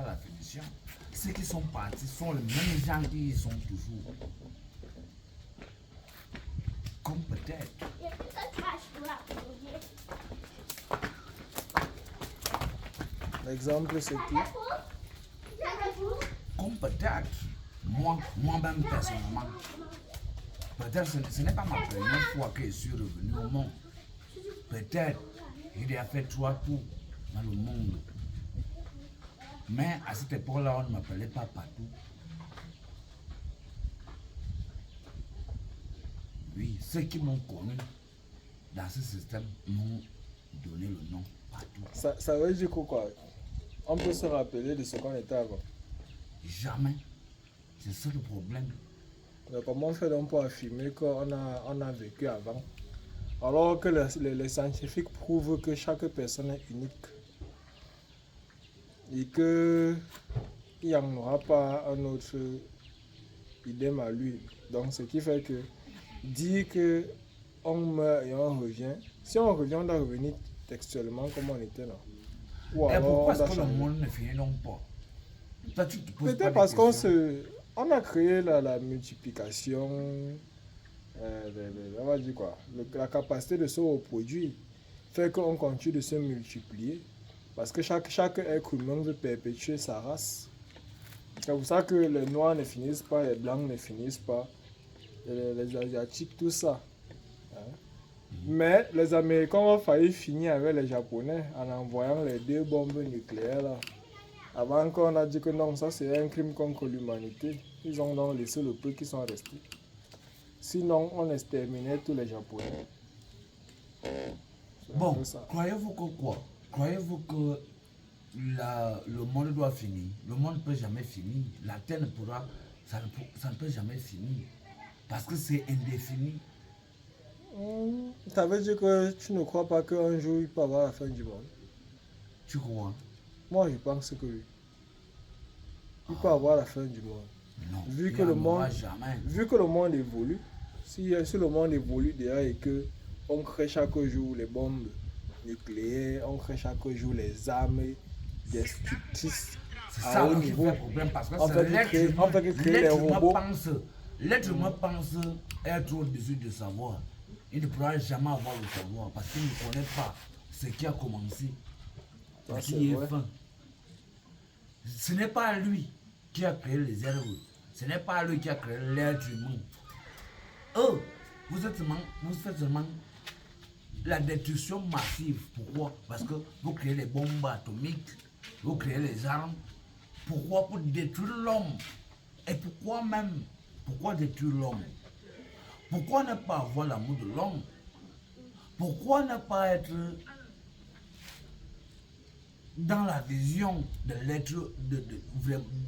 pas la finition. Ceux qui sont partis sont les mêmes gens qui y sont toujours. Comme peut-être. L'exemple, c'est qui? Comme peut-être. Moi-même personnellement. Peut-être ce n'est pas ma première fois que je suis revenu au monde. Peut-être il a fait 3 tours dans le monde. Mais à cette époque-là, on ne m'appelait pas partout. Oui, ceux qui m'ont connu dans ce système m'ont donné le nom partout. Ça veut dire quoi? On peut se rappeler de ce qu'on était avant. Jamais. C'est ça le problème. Mais comment on fait donc pour affirmer qu'on a vécu avant? Alors que les scientifiques prouvent que chaque personne est unique. Et qu'il n'y en aura pas un autre idem à lui. Donc ce qui fait que dire qu'on meurt et on revient, si on revient, on doit revenir textuellement comme on était là. Ou et pourquoi est-ce que le monde ne finit donc pas? Peut-être parce qu'on a créé la multiplication, on va dire quoi, la capacité de se reproduire fait qu'on continue de se multiplier. Parce que chaque être humain veut perpétuer sa race. C'est pour ça que les noirs ne finissent pas, les blancs ne finissent pas, les asiatiques, tout ça. Hein? Mais les Américains ont failli finir avec les Japonais en envoyant les 2 bombes nucléaires là. Avant qu'on a dit que non, ça c'est un crime contre l'humanité. Ils ont donc laissé le peu qui sont restés. Sinon, on exterminait tous les Japonais. Bon, croyez-vous que quoi? Croyez-vous que le monde doit finir? Le monde ne peut jamais finir. La terre ne pourra, ça ne peut jamais finir. Parce que c'est indéfini. Ça veut dire que tu ne crois pas qu'un jour il peut y avoir la fin du monde? Tu crois? Moi je pense que oui. Il peut y avoir la fin du monde. Non, vu que le monde évolue, si le monde évolue déjà et que on crée chaque jour les bombes nucléaires, on crée chaque jour les armes destructrices. C'est ça le problème parce que l'être humain pense être au-dessus de savoir. Il ne pourra jamais avoir le savoir parce qu'il ne connaît pas ce qui a commencé, ce qui est fin. Ce n'est pas lui qui a créé les herbes. Ce n'est pas lui qui a créé l'être humain. Eux, vous faites seulement la destruction massive. Pourquoi? Parce que vous créez les bombes atomiques, vous créez les armes. Pourquoi? Pour détruire l'homme. Et pourquoi détruire l'homme? Pourquoi ne pas avoir l'amour de l'homme? Pourquoi ne pas être dans la vision de l'être,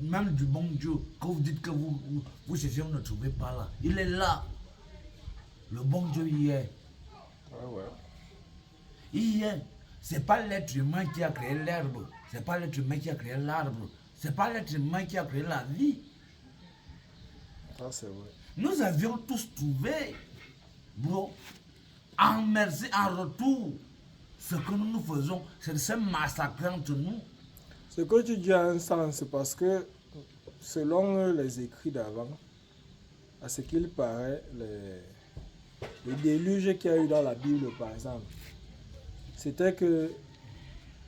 même du bon Dieu, que vous dites que vous cherchez, vous ne trouvez pas là. Il est là. Le bon Dieu y est. Ouais. Il y est. Ce n'est pas l'être humain qui a créé l'herbe. Ce n'est pas l'être humain qui a créé l'arbre. Ce n'est pas l'être humain qui a créé la vie. Ça, c'est vrai. Nous avions tous trouvé, bro, en merci, en retour, ce que nous faisons, c'est de se massacrer entre nous. Ce que tu dis a un sens parce que, selon les écrits d'avant, à ce qu'il paraît, les déluges qu'il y a eu dans la Bible, par exemple, c'était que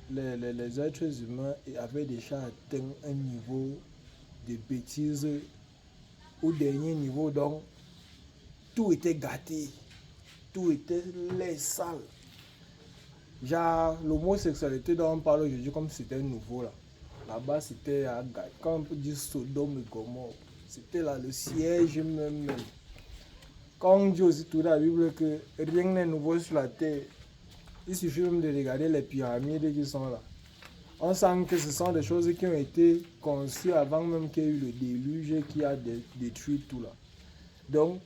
les êtres humains avaient déjà atteint un niveau de bêtise au dernier niveau, donc tout était gâté, tout était laid, sale. Genre, l'homosexualité dont on parle aujourd'hui comme si c'était nouveau là. Là-bas, c'était à Gaï. Quand on peut dire Sodome et Gomorrhe, c'était là le siège même. Quand on dit aussi tout dans la Bible que rien n'est nouveau sur la terre, il suffit même de regarder les pyramides qui sont là. On sent que ce sont des choses qui ont été conçues avant même qu'il y ait eu le déluge qui a détruit tout là. Donc,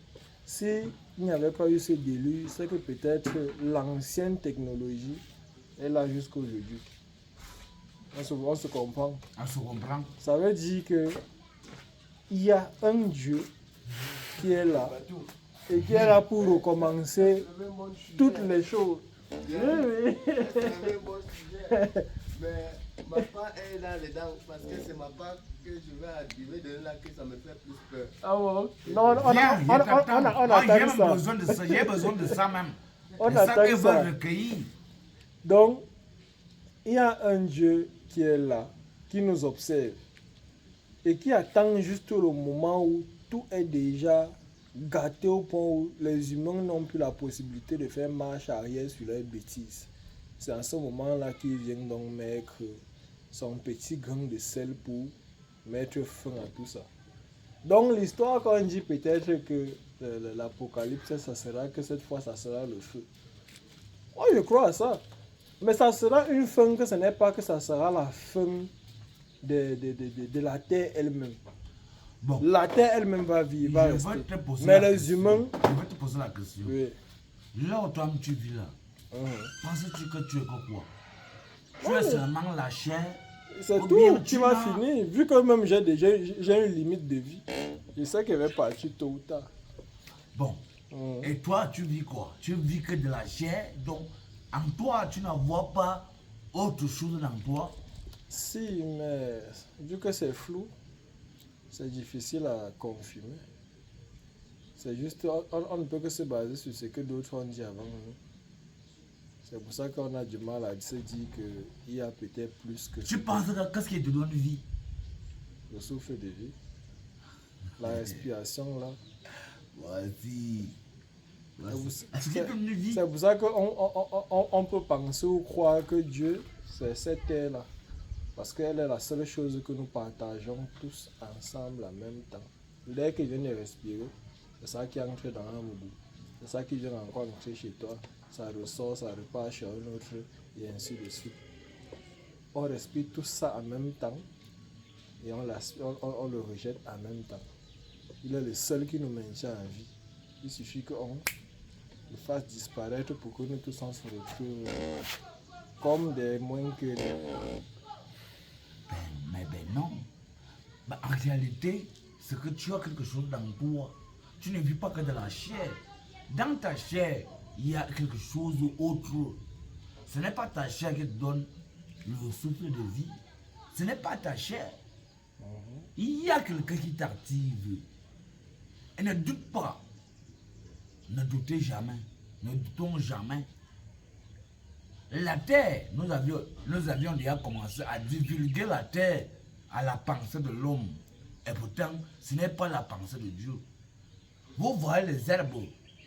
s'il n'y avait pas eu ce déluge, c'est que peut-être l'ancienne technologie est là jusqu'à aujourd'hui. On se comprend. On se comprend. Ça veut dire que il y a un Dieu qui est là et qui est là pour recommencer toutes les choses. Oui. Ma part est dans les dents parce que c'est ma part que je vais donner là que ça me fait plus peur. Ah bon? Non, on Viens, on j'ai attend même ça. besoin de ça. J'ai besoin de ça même. On C'est ça attend qu'ils ça. veulent recueillir. Donc, il y a un Dieu qui est là, qui nous observe et qui attend juste le moment où tout est déjà gâté au point où les humains n'ont plus la possibilité de faire marche arrière sur leurs bêtises. C'est à ce moment-là qu'il vient donc mettre son petit grain de sel pour mettre fin à tout ça. Donc l'histoire, quand on dit peut-être que l'apocalypse, ça sera que cette fois, ça sera le feu. Moi, je crois à ça. Mais ça sera une fin que ce n'est pas que ça sera la fin de la terre elle-même. Bon, La terre elle-même va vivre, va je rester. vais te poser Mais la les question. humains, Je vais te poser la question. oui. Là où toi tu vis là, penses-tu que tu es que quoi? Tu es seulement la chair. C'est Ou tout bien qui tu va n'as- finir. Vu que même j'ai une limite de vie, je sais qu'elle va partir tôt ou tard. Bon. Et toi, tu vis quoi? Tu vis que de la chair. Donc, en toi, tu ne vois pas autre chose dans toi. Si, mais vu que c'est flou, c'est difficile à confirmer. C'est juste, on ne peut que se baser sur ce que d'autres ont dit avant nous. C'est pour ça qu'on a du mal à se dire qu'il y a peut-être plus que Tu penses que qu'est-ce qui te donne vie? le souffle de vie. La respiration, là. Voici. C'est Ce qui te donne vie. c'est pour ça qu'on peut penser ou croire que Dieu, c'est cette terre-là. Parce qu'elle est la seule chose que nous partageons tous ensemble en même temps. L'air que je viens de respirer, c'est ça qui entre dans un moudou. C'est ça qui vient encore entrer chez toi. Ça ressort, ça repart chez un autre, et ainsi de suite. On respire tout ça en même temps et on le rejette en même temps. Il est le seul qui nous maintient en vie. Il suffit qu'on le fasse disparaître pour que nous tous on se retrouve comme des moins que des... Mais non. En réalité, c'est que tu as quelque chose dans toi. Tu ne vis pas que de la chair. Dans ta chair, il y a quelque chose d'autre. Ce n'est pas ta chair qui te donne le souffle de vie. Ce n'est pas ta chair. Il y a quelqu'un qui t'active. Et ne doute pas. Ne doutez jamais. Ne doutons jamais. La terre, nous avions déjà commencé à divulguer la terre à la pensée de l'homme. Et pourtant, ce n'est pas la pensée de Dieu. Vous voyez les herbes,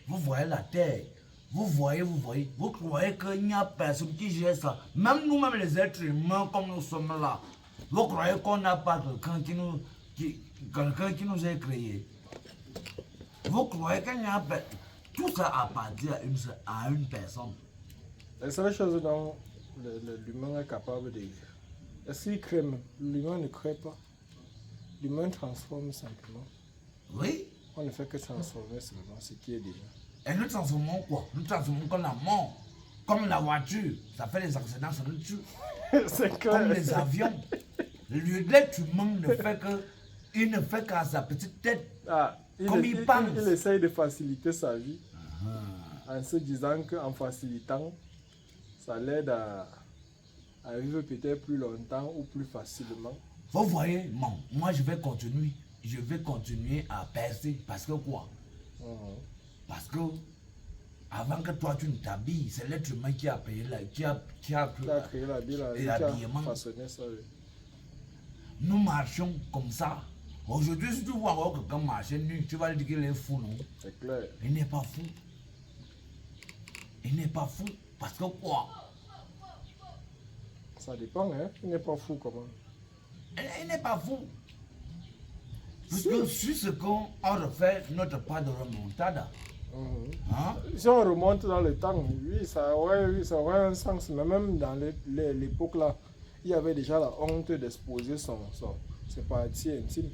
vous voyez la terre, vous voyez, vous croyez qu'il n'y a personne qui gère ça. Même nous-mêmes les êtres humains comme nous sommes là, vous croyez qu'on n'a pas quelqu'un qui nous a créés. Vous croyez qu'il n'y a personne. Tout ça appartient à une personne. La seule chose dont l'humain est capable de... Est-ce qu'il crée même? L'humain ne crée pas. L'humain transforme simplement. Oui. On ne fait que transformer seulement ce qui est déjà. Et nous transformons quoi? Nous transformons comme la mort. Comme la voiture. Ça fait des accidents, ça nous tue. C'est Comme les avions. L'être humain ne fait que... Il ne fait qu'à sa petite tête. Ah, Comme il pense. Il essaye de faciliter sa vie en se disant qu'en facilitant, ça l'aide à vivre peut-être plus longtemps ou plus facilement. Vous voyez, moi je vais continuer. Je vais continuer à percer. Parce que quoi? Parce que avant que toi tu ne t'habilles, c'est l'être humain qui a payé qui a créé la vie, et qui l'habillement. a façonné ça. Oui. Nous marchons comme ça. Aujourd'hui, si tu vois encore quelqu'un marcher nu, tu vas lui dire qu'il est fou, non? C'est clair. Il n'est pas fou. Il n'est pas fou. Parce que quoi? Ça dépend, hein? Il n'est pas fou comment. Il n'est pas fou. Parce que sur ce qu'on refait notre pas de remontada. Hein? Si on remonte dans le temps, oui, ça aurait un sens. Mais même dans l'époque là, il y avait déjà la honte d'exposer ses parties intimes.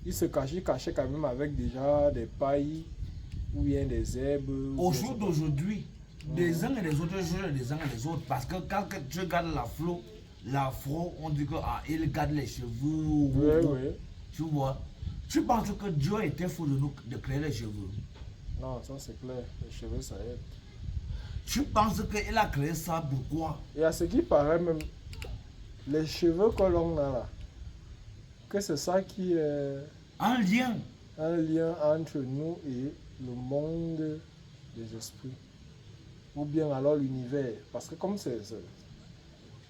Il se cachait quand même avec déjà des pailles ou bien des herbes. Au jour d'aujourd'hui, des uns et des autres jugent les uns et les autres. Parce que quand tu regardes l'afro, on dit qu'il garde les cheveux. Oui. Tu vois? Tu penses que Dieu était fou de créer les cheveux? Non, ça c'est clair. Les cheveux, ça aide. Tu penses qu'il a créé ça pourquoi? Et à ce qui paraît même, les cheveux que l'on a là, que c'est ça qui est Un lien. un lien entre nous et le monde des esprits. Ou bien alors l'univers. Parce que comme ce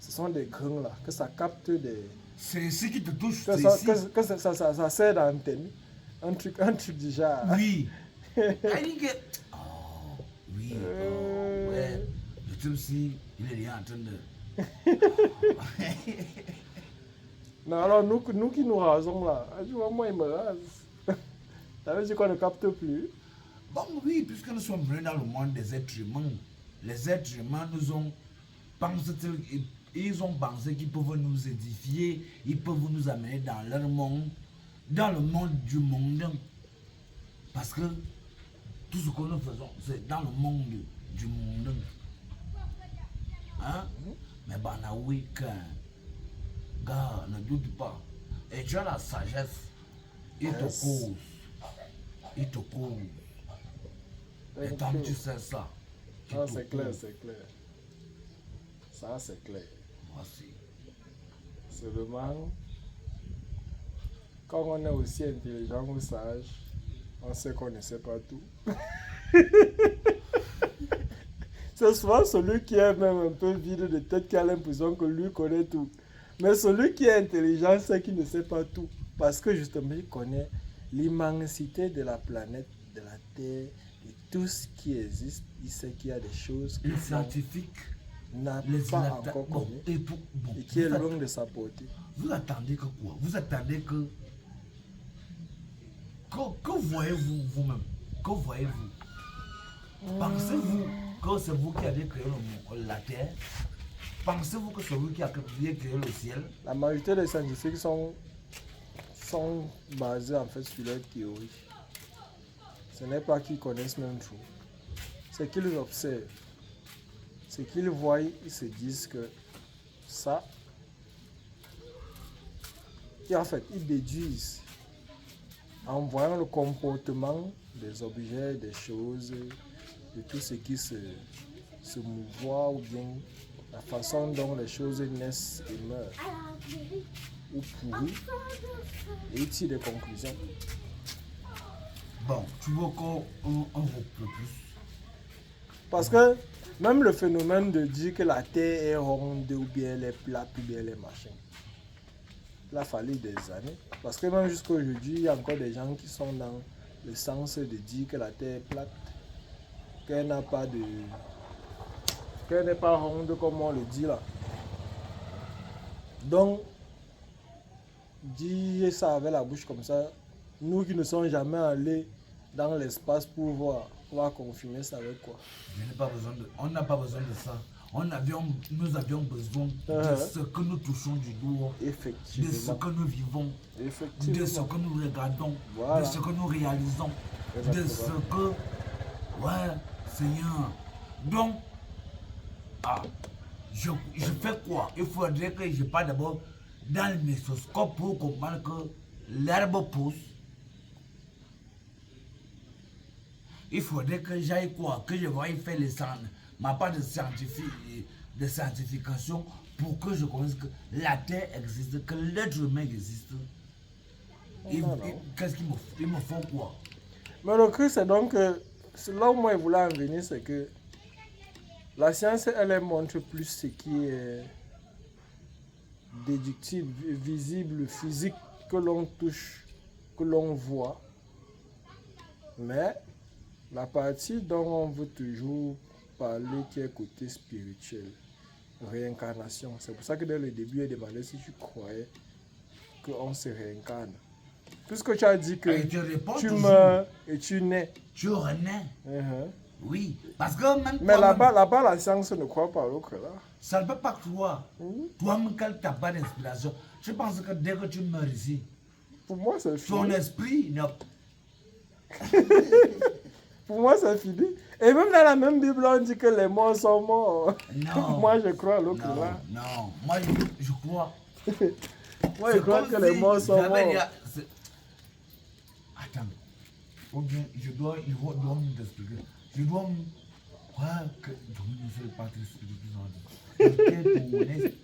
sont des grains là, que ça capte des... C'est ce qui te touche. Que, C'est ça, ici. ça sert d'antenne. Un truc du genre. Oui. I think it- Oh, oui. Oh, ouais. Le type si, il est rien en train de... Non, alors nous qui nous rasons là, tu vois, moi il me rase. Ça veut dire qu'on ne capte plus. Bon, oui, puisque nous sommes venus dans le monde des êtres humains, les êtres humains nous ont pensé, ils ont pensé qu'ils peuvent nous édifier, ils peuvent nous amener dans leur monde, dans le monde du monde. Parce que tout ce que nous faisons, c'est dans le monde du monde. Hein? Mais oui, gars, ne doute pas. Et tu as la sagesse, il te Yes. cause. Il te cause. Et Thank tant que you. tu sais ça, tu Ah, te c'est clair, causes. c'est clair. Ça, c'est clair. Voici. Seulement, quand on est aussi intelligent ou sage, on sait qu'on ne sait pas tout. C'est souvent celui qui est même un peu vide de tête qui a l'impression que lui connaît tout. Mais celui qui est intelligent sait qu'il ne sait pas tout. Parce que justement, il connaît l'immensité de la planète, de la Terre, de tout ce qui existe. Il sait qu'il y a des choses que Les l'on scientifiques, n'a les pas encore bon, connues et pour, bon, et qui est vous, loin de sa portée. vous attendez que quoi? Vous attendez que voyez-vous vous-même? Que voyez-vous? Pensez-vous que c'est vous qui avez créé la terre? Pensez-vous que c'est vous qui avez créé le ciel? La majorité des scientifiques sont basés en fait sur leur théorie. Ce n'est pas qu'ils connaissent même tout. C'est qu'ils observent. C'est qu'ils voient, ils se disent que ça. Et en fait, ils déduisent en voyant le comportement des objets, des choses, de tout ce qui se mouvoit ou bien la façon dont les choses naissent et meurent ou pourrissent et ils tirent des conclusions. Bon, tu veux qu'on reprenne plus? Parce que même le phénomène de dire que la Terre est ronde ou bien elle est plate ou bien elle est machin, il a fallu des années. Parce que même jusqu'à aujourd'hui, il y a encore des gens qui sont dans le sens de dire que la Terre est plate, qu'elle n'a pas de... qu'elle n'est pas ronde comme on le dit là. Donc, dire ça avec la bouche comme ça, nous qui ne sommes jamais allés dans l'espace pour voir, on va confirmer ça avec quoi? On n'a pas besoin de ça. Nous avions besoin de ce que nous touchons du doigt, de ce Effectivement. que nous vivons, de ce Effectivement. que nous regardons, Voilà. de ce que nous réalisons, de ce Exactement. que... Ouais, Seigneur. Donc, je fais quoi? Il faudrait que je parte d'abord dans le microscope pour comprendre que l'herbe pousse. Il faudrait que j'aille quoi? Que je voie faire ma part de scientification pour que je connaisse que la Terre existe, que l'être humain existe. Qu'est-ce qu'il me faut? Il me faut quoi? Mais le truc, c'est donc que là où moi je voulais en venir, c'est que la science, elle montre plus ce qui est déductible, visible, physique, que l'on touche, que l'on voit. Mais la partie dont on veut toujours parler, qui est côté spirituel, réincarnation. C'est pour ça que dès le début, il demandait si tu croyais qu'on se réincarne. Puisque tu as dit que Et je réponds tu toujours. meurs et tu nais. Tu renais. Uh-huh. Oui. Parce que même Mais toi-même, là-bas, la science ne croit pas l'autre là. ça ne peut pas croire. Toi-même, quand tu n'as pas d'inspiration, je pense que dès que tu meurs ici, Pour moi, c'est ton fini. esprit n'a Pour moi, c'est fini. Et même dans la même Bible, on dit que les morts sont morts. Non. Moi, je crois à l'autre Non, là. non. Moi, je crois. Moi, je C'est crois comme que les si morts sont j'avais morts. déjà- c'est- Attends. Ou bien, il doit me t'expliquer. Je dois me... Ouais, que Dieu ne fait pas t'expliquer plus en dit.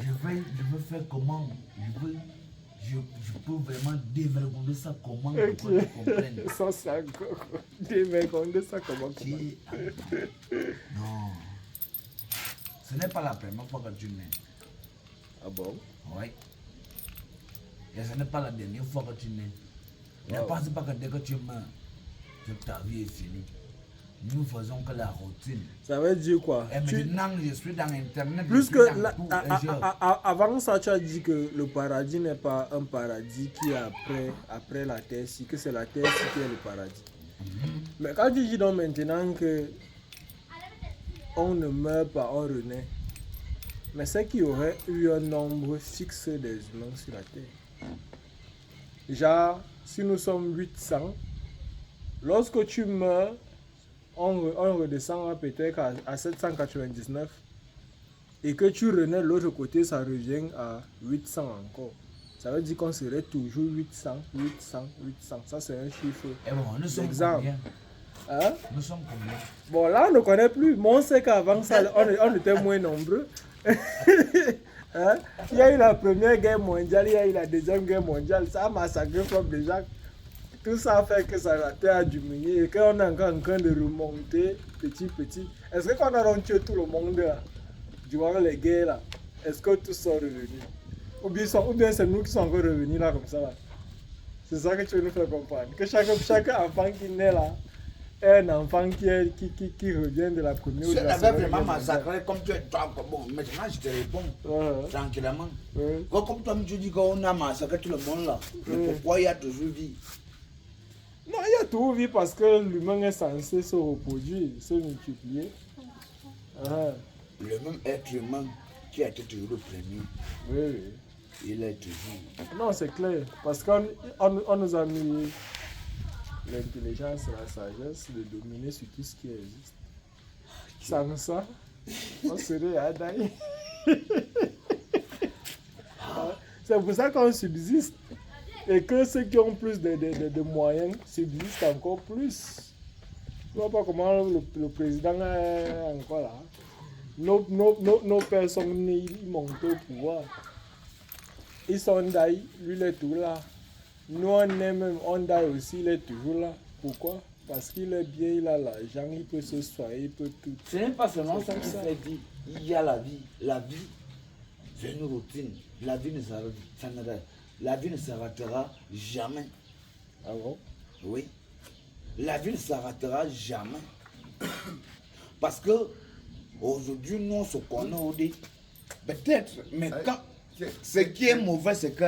je veux faire comment? Je peux vraiment dévergonder ça comment pour que tu comprennes. Ça, c'est encore dévergonder ça comment? Non. Ce n'est pas la première fois que tu nais. Ah bon? Oui. Et ce n'est pas la dernière fois que tu nais. Ne Wow. pense pas que dès que tu meurs, toute ta vie est finie. Nous faisons que la routine. Ça veut dire quoi? Et maintenant, je suis dans Internet. Plus je suis que dans la- tout, a- et a- je- a- a- avant ça, tu as dit que le paradis n'est pas un paradis qui est après la terre-ci, que c'est la terre-ci qui est le paradis. Mais quand tu dis donc maintenant que on ne meurt pas, on renaît, mais c'est qu'il y aurait eu un nombre fixe des humains sur la terre. Genre, si nous sommes 800, lorsque tu meurs, on redescend peut-être à 799. Et que tu renais de l'autre côté, ça revient à 800 encore. Ça veut dire qu'on serait toujours 800, 800, 800. Ça, c'est un chiffre. Et bon, nous sommes Exemple. combien? Hein? Nous sommes combien? Bon, là, on ne connaît plus. Mais on sait qu'avant ça, on était moins nombreux. Hein? Il y a eu la première guerre mondiale, il y a eu la deuxième guerre mondiale. Ça a massacré comme déjà. Tout ça fait que ça, la terre a diminué et qu'on est encore en train de remonter petit petit. Est-ce qu'on a tué tout le monde là, durant les guerres là? Est-ce que tous sont revenus? Ou bien c'est nous qui sommes encore revenus là comme ça là? C'est ça que tu veux nous faire comprendre. Que chaque enfant qui naît là est un enfant qui revient de la première ou Si de on la avait seconde vraiment guerre mondiale. massacré comme tu es toi, bon, maintenant je te réponds tranquillement. Comme toi tu dis qu'on a massacré tout le monde là, mais pourquoi il y a toujours vie? Non, il y a tout vie parce que l'humain est censé se reproduire, se multiplier. Le même être humain qui a été toujours le premier, Oui, oui. il est toujours. Non, c'est clair. Parce qu'on nous a mis l'intelligence et la sagesse de dominer sur tout ce qui existe. Sans ça, on serait à Daï. C'est pour ça qu'on subsiste. Et que ceux qui ont plus de moyens subsistent encore plus. Je ne vois pas comment le président est encore là. Nos pères sont nés, ils montent au pouvoir. Ils sont d'ailleurs, lui il est tout là. Nous on est même, on d'aille aussi, il est toujours là. Pourquoi? Parce qu'il est bien, il a l'argent, il peut se soigner, il peut tout. Ce n'est pas seulement ça qui fait vie, il y a la vie. La vie, c'est une routine. La vie la vie ne s'arrêtera jamais. Ah bon? Oui. La vie ne s'arrêtera jamais. Parce que aujourd'hui, nous on se connaît au dé. Peut-être, mais quand. Ce qui est mauvais, c'est que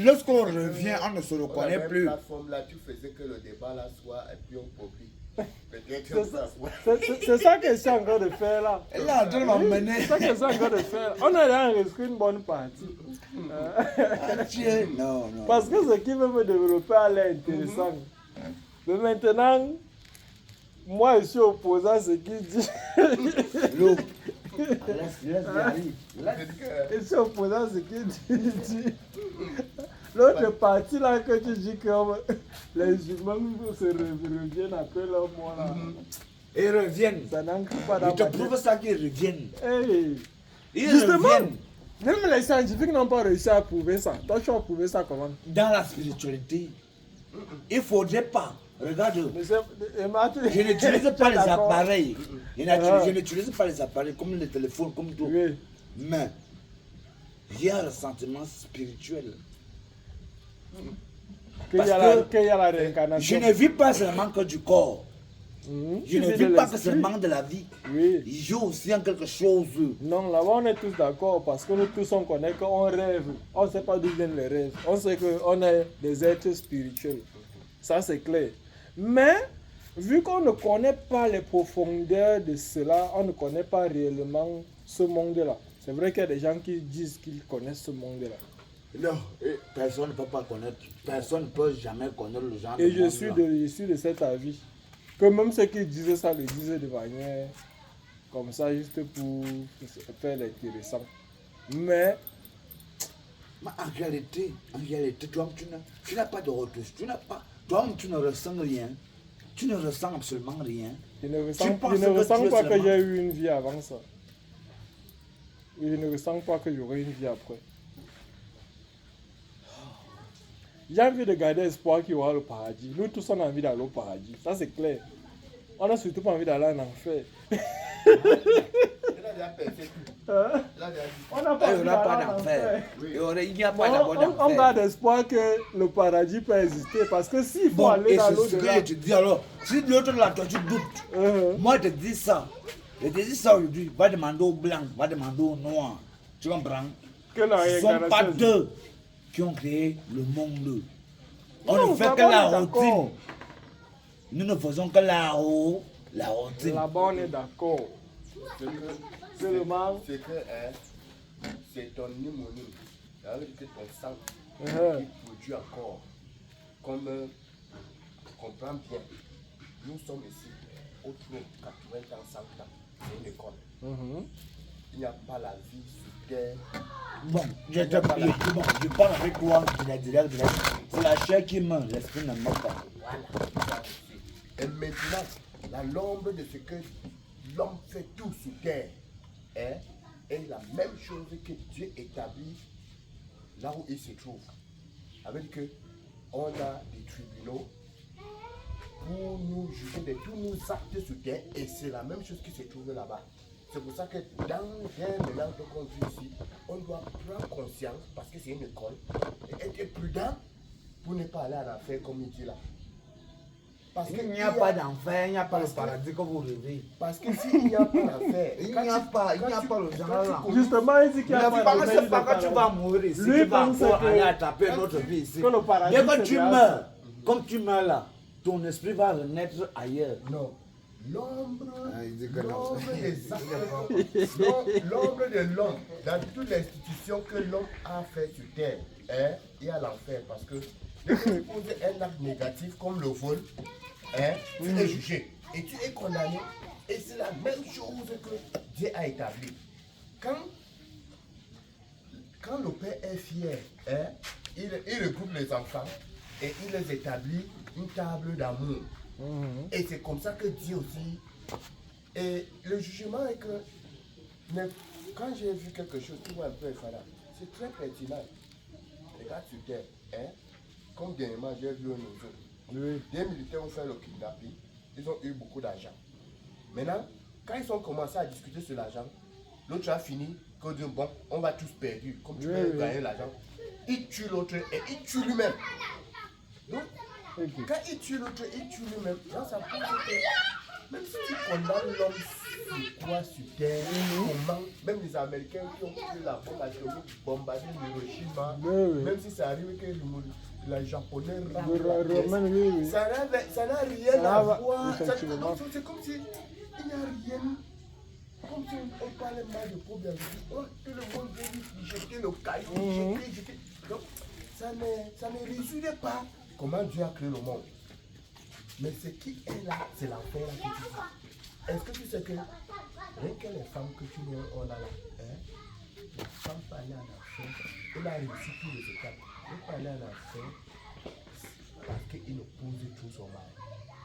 lorsqu'on revient, on ne se reconnaît plus. Plateforme là, tu faisais que le débat là soit un peu public. Peut-être C'est ça que je suis en train de faire là. Là, tu vas m'emmener. C'est ça que je suis en train de faire. On a là enregistré une bonne partie. Non, non. Parce que ce qui veut me développer à l'air intéressant. Mais maintenant, moi je suis opposé à ce qu'il dit. L'eau. Laisse aller. Je suis opposé à ce qu'il dit. L'autre partie là que tu dis que les humains se reviennent après leur mort là. Ils reviennent. Ça n'ancre pas dans Je te ma prouve tête. ça qu'ils reviennent. Hey. Ils Justement, reviennent. même les scientifiques n'ont pas réussi à prouver ça. Toi, tu as prouvé ça comment? Dans la spiritualité, il ne faudrait pas. Regarde, Mais c'est- je n'utilise pas les D'accord. appareils. Ah. Je n'utilise pas les appareils comme les téléphones, comme tout. Oui. Mais il y a un sentiment spirituel. Qu'il y a la réincarnation. Je ne vis pas seulement que du corps. Mhm. Je Tu ne vis vis de pas que l'esprit. seulement de la vie. Oui. J'ai aussi en quelque chose. Non, là-bas on est tous d'accord parce que nous tous on connaît qu'on rêve. On ne sait pas d'où viennent les rêves. On sait qu'on est des êtres spirituels. Ça c'est clair. Mais vu qu'on ne connaît pas les profondeurs de cela, on ne connaît pas réellement ce monde-là. C'est vrai qu'il y a des gens qui disent qu'ils connaissent ce monde-là. Non, personne ne peut pas connaître. Personne ne peut jamais connaître le genre Et de je monde suis là. de cet avis. Que même ceux qui disaient ça le disaient de manière comme ça, juste pour faire l'intéressant. Mais, Mais en réalité, toi, tu n'as pas de retouche. Toi, tu ne ressens rien. Tu ne ressens absolument rien. je ne Tu penses ressens que tu es pas que seulement- j'ai eu une vie avant ça. et je ne ressens pas que j'aurai une vie après. J'ai envie de garder espoir qu'il y aura le paradis. Nous tous, on a envie d'aller au paradis. Ça, c'est clair. On n'a surtout pas envie d'aller en enfer. Il a déjà pensé tout. Hein? Il a déjà dit. On n'a pas Il envie n'y aura pas d'aller en d'enfer. enfer. Il n'y a pas Non, d'abord on d'enfer. garde espoir que le paradis peut exister. Parce que s'il faut Bon, aller et dans c'est ce que l'au-delà... je te dis alors. Si de l'autre là, toi tu doutes. Moi, je te dis ça. Je te dis ça aujourd'hui. Va demander aux blancs, va demander aux noirs. Tu comprends? Que la Ce ne sont pas réincarnation... deux qui ont créé le monde. On Non, ne fait que là-bas, la on est routine. d'accord. Nous ne faisons que la routine. Là-bas, on est d'accord. Seulement... C'est que c'est ton pneumonie. Ça veut dire que ton sang Uh-huh. qui produit encore. Comme comprends bien, nous sommes ici au trône 80 ans, 100 ans. C'est une école. Mhm. Il n'y a pas la vie sur terre. Bon, je parle avec toi, direct. C'est la chair qui meurt, l'esprit ne meurt pas. Voilà. Et maintenant, l'ombre de ce que l'homme fait tout sur terre est la même chose que Dieu établit là où il se trouve. Avec que on a des tribunaux pour nous juger de tous nos actes sur terre et c'est la même chose qui se trouve là-bas. C'est pour ça que dans un mélange qu'on vit ici, on doit prendre conscience, parce que c'est une école, et être prudent pour ne pas aller à l'enfer comme il dit là. Parce Il n'y a pas d'enfer, il n'y a pas le paradis comme vous rêvez. Parce que s'il n'y a pas d'enfer, Il n'y a pas le genre là. Justement, il dit qu'il n'y a pas de C'est pas quand tu vas mourir ici, Lui tu vas pense encore que- aller attraper notre vie ici. que le paradis, Dès que c'est tu grâce. meurs, comme tu meurs là, ton esprit va renaître ailleurs. non. L'ombre, il dit que non. l'ombre des actes, l'ombre de l'homme, dans toute l'institution que l'homme a fait sur terre, il y a l'enfer. Parce que dès que tu poses un acte négatif comme le vol, tu es jugé et tu es condamné. Et c'est la même chose que Dieu a établi. Quand le père est fier, il regroupe les enfants et il les établit une table d'amour. Mhm. Et c'est comme ça que Dieu aussi. Et le jugement est que, mais quand j'ai vu quelque chose qui m'a un peu effarant, c'est très pertinent. Regarde sur terre, comme dernièrement j'ai vu un oiseau. Oui. Des militaires ont fait le kidnapping, ils ont eu beaucoup d'argent. Maintenant, quand ils ont commencé à discuter sur l'argent, l'autre a fini, qu'on dit bon, on va tous perdre, comme tu veux gagner l'argent. Il tue l'autre et il tue lui-même. Donc, Ok. quand il tue l'autre, il tue lui-même. Là, ça prouve que même si tu condamnes l'homme sur quoi sur terre, comment, même les Américains qui ont tué la bombe atomique, bombardé Hiroshima, Oui. même si ça arrive que les Japonais Le ramènent la pièce, Romain, oui. ça n'a rien Ça à va, voir. effectivement. Donc, c'est comme si il n'y a rien. Comme si on parlait mal de problème. Oh, tout le monde veut jeter le caillou, jeter. Donc, ça ne résoudrait pas comment Dieu a créé le monde. Mais ce qui est là, c'est l'enfer là que tu dis. Est-ce que tu sais que rien que les femmes que tu mets on a là, la femme peut aller en enfer, elle a réussi tous les étapes. Elle peut aller en enfer parce qu'il oppose tout son mari.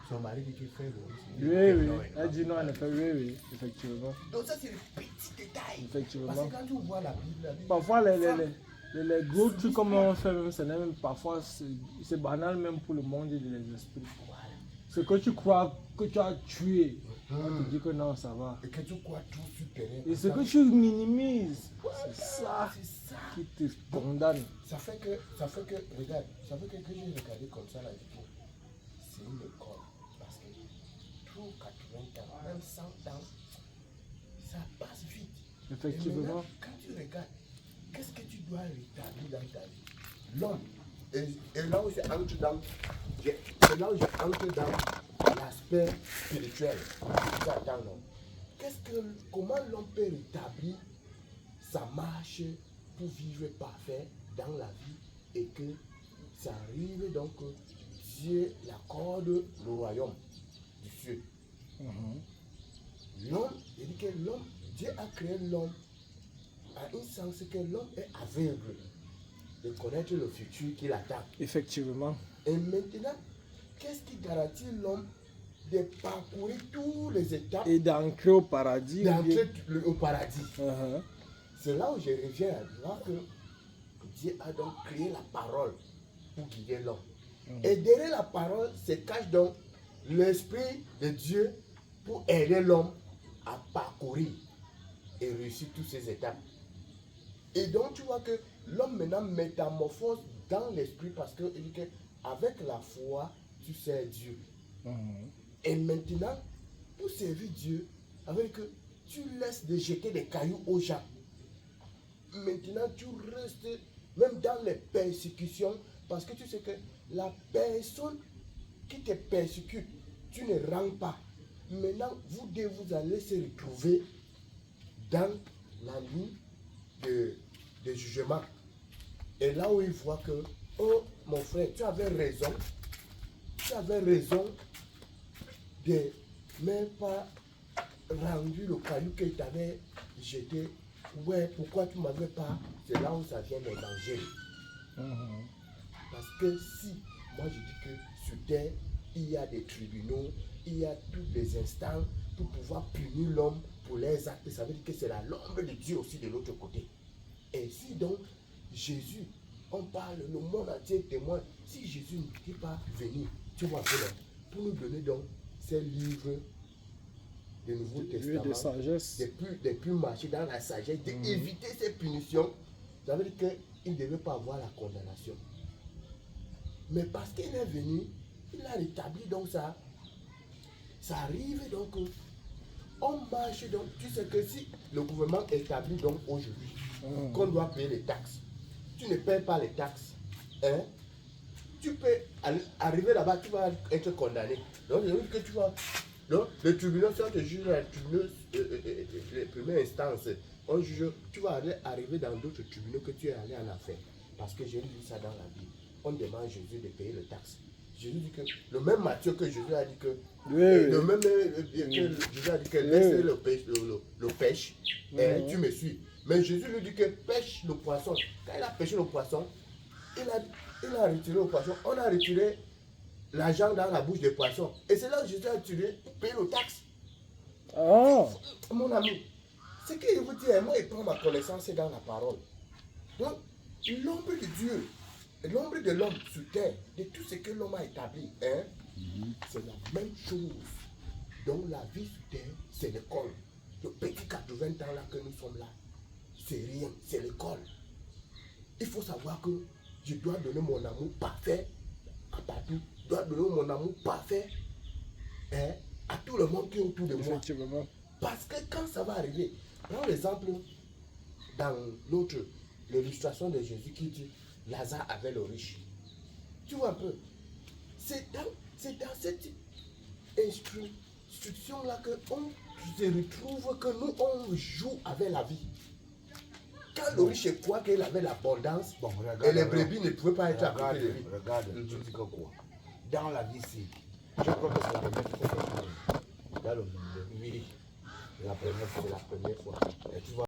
Son mari dit qu'il fait le Oui. Elle dit non, en effet, oui, effectivement. Donc ça c'est le petit détail. Effectivement. Parce que quand tu vois la Bible, Parfois, les gros trucs comme on fait, même, même parfois, c'est banal même pour le monde des esprits. voilà. Ce que tu crois que tu as tué, on te dit que non, ça va. Et que tu crois tout supérieur. Et ce que tu minimises, c'est ça C'est ça. qui te condamne. Ça fait que, regarde, ça fait que j'ai regardé comme ça la vidéo. C'est une école. Parce que tout 80 ans, même 100 ans, ça passe vite. Et Effectivement. maintenant, quand tu regardes, qu'est-ce que tu dois rétablir dans ta vie? L'homme. Et là où j'entre dans l'aspect spirituel. Attends, non. Comment l'homme peut rétablir sa marche pour vivre parfait dans la vie et que ça arrive donc que Dieu l'accorde le royaume du ciel. L'homme, il dit que l'homme, Dieu a créé l'homme à un sens que l'homme est aveugle de connaître le futur qui l'attend. Effectivement. Et maintenant, qu'est-ce qui garantit l'homme de parcourir toutes les étapes Et d'entrer au paradis. d'entrer au paradis? C'est là où je reviens à voir que Dieu a donc créé la parole pour guider l'homme. Et derrière la parole se cache donc l'Esprit de Dieu pour aider l'homme à parcourir et réussir toutes ces étapes. Et donc tu vois que l'homme maintenant métamorphose dans l'esprit parce que il dit que avec la foi, tu sers Dieu. Et maintenant, pour servir Dieu, avec que tu laisses de jeter des cailloux aux gens. Maintenant, tu restes même dans les persécutions parce que tu sais que la personne qui te persécute, tu ne rends pas. Maintenant, vous deux, vous allez se retrouver dans la ligne de jugement. Et là où il voit que, oh mon frère, tu avais raison de même pas rendu le caillou que tu avais jeté. Ouais, pourquoi tu ne m'avais pas? C'est là où ça vient des dangers. Parce que si, moi je dis que sur terre, il y a des tribunaux, il y a tous les instants pour pouvoir punir l'homme pour les actes. Ça veut dire que c'est l'ombre de Dieu aussi de l'autre côté. Et si donc Jésus, on parle, le monde entier est témoin, si Jésus ne dit pas venir, tu vois, pour nous donner donc ces livres du Nouveau Testament, de sagesse, de plus marcher dans la sagesse, d'éviter ces punitions, ça veut dire qu'il ne devait pas avoir la condamnation. Mais parce qu'il est venu, il a rétabli donc ça. Ça arrive donc, on marche donc, tu sais que si le gouvernement établit donc aujourd'hui qu'on doit payer les taxes, tu ne payes pas les taxes, hein? Tu peux arriver là-bas, tu vas être condamné. Donc, ça veut dire que tu vas. Donc, le tribunal, si on te juge à les premières instances, on juge, tu vas arriver dans d'autres tribunaux que tu es allé en affaire. Parce que j'ai lu ça dans la Bible. On demande à Jésus de payer les taxes. Jésus dit que le même Matthieu que Jésus a dit que le même Jésus a dit que laissez le pêche et tu me suis. Mais Jésus lui dit que pêche le poisson. Quand il a pêché le poisson, il a retiré le poisson. On a retiré l'argent dans la bouche des poissons. Et c'est là que Jésus a tiré pour payer le taxe. Mon ami, ce qu'il vous dit, moi, il prend ma connaissance dans la parole. Donc, l'ombre de Dieu, l'ombre de l'homme sur terre, de tout ce que l'homme a établi, hein, c'est la même chose. Donc, la vie sur terre, c'est l'école. Le petit 80 ans là que nous sommes là, c'est rien, c'est l'école. Il faut savoir que je dois donner mon amour parfait à partout. Je dois donner mon amour parfait, hein, à tout le monde qui est autour de moi. Parce que quand ça va arriver, prends l'exemple dans l'illustration de Jésus qui dit Lazare avait le riche. Tu vois un peu, c'est dans cette instruction-là qu'on se retrouve que nous, on joue avec la vie. Quand le riche croit qu'il avait l'abondance, et les brebis ne pouvaient pas être à côté de lui. Regarde, tu dis que quoi? Dans la vie, si, je crois que c'est la première fois que dans le monde. Oui, La première fois. c'est la première fois. Et tu vois,